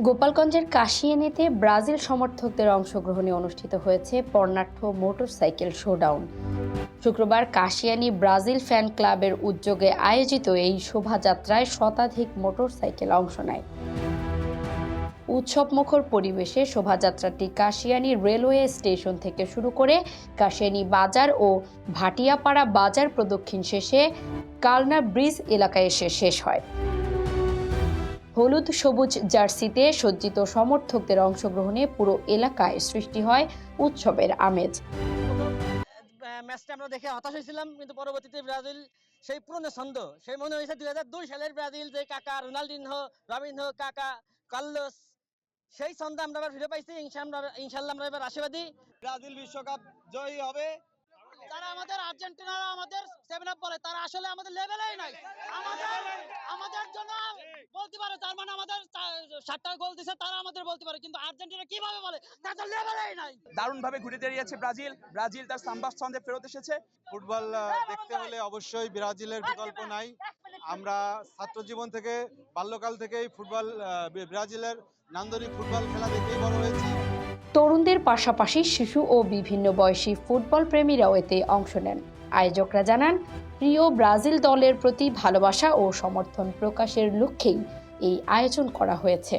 গোপালগঞ্জের কাশিয়ানীতে ব্রাজিল সমর্থকদের অংশগ্রহণে অনুষ্ঠিত হয়েছে বর্ণাঢ্য মোটরসাইকেল শোডাউন। শুক্রবার কাশিয়ানী ব্রাজিল ফ্যান ক্লাবের উদ্যোগে আয়োজিত এই শোভাযাত্রায় শতাধিক মোটরসাইকেল অংশ নেয়। উৎসবমুখর পরিবেশে শোভাযাত্রাটি কাশিয়ানী রেলওয়ে স্টেশন থেকে শুরু করে কাশিয়ানী বাজার ও ভাটিয়াপাড়া বাজার প্রদক্ষিণ শেষে কালনা ব্রিজ এলাকায় এসে শেষ হয়। হলুদ সবুজ জার্সিতে সজ্জিত সমর্থকদের অংশগ্রহণে পুরো এলাকায় সৃষ্টি হয় উৎসবের আমেজ। ম্যাচটা আমরা দেখে হতাশ হয়েছিলাম, কিন্তু পরবর্তীতে ব্রাজিল সেই পুরনো ছন্দ, সেই মনে হয়েছে 2002 সালের ব্রাজিল, যে কাকা রোনাল্ডিনহো, রবিনহো, কাকা কার্লোস, সেই ছন্দ আমরা আবার ফিরে পাইছি। ইনশাআল্লাহ আমরা এবার আশাবাদী ব্রাজিল বিশ্বকাপ জয়ী হবে। তারা আমাদের আর্জেন্টিনারা আমাদের 7 আপ বলে, তারা আসলে আমাদের লেভেলেই নাই। আমাদের জন্য বলতে পারে তার মানে আমাদের 7টা গোল দিছে, তারা আমাদের বলতে পারে, কিন্তু আর্জেন্টিনা কিভাবে বলে তাদের লেভেলেই নাই। দারুণভাবে ঘুরে দাঁড়িয়েছে ব্রাজিল তার সাম্বার ছন্দে ফেরত এসেছে। ফুটবল দেখতে হলে অবশ্যই ব্রাজিলের বিকল্প নাই। আমরা ছাত্র জীবন থেকে, বাল্যকাল থেকেই ব্রাজিলের নান্দনিক ফুটবল খেলা দেখেই বড় হয়েছি। তরুণদের পাশাপাশি শিশু ও বিভিন্ন বয়সী ফুটবল প্রেমীরাও এতে অংশ নেন। আয়োজকরা জানান, প্রিয় ব্রাজিল দলের প্রতি ভালোবাসা ও সমর্থন প্রকাশের লক্ষ্যেই এই আয়োজন করা হয়েছে।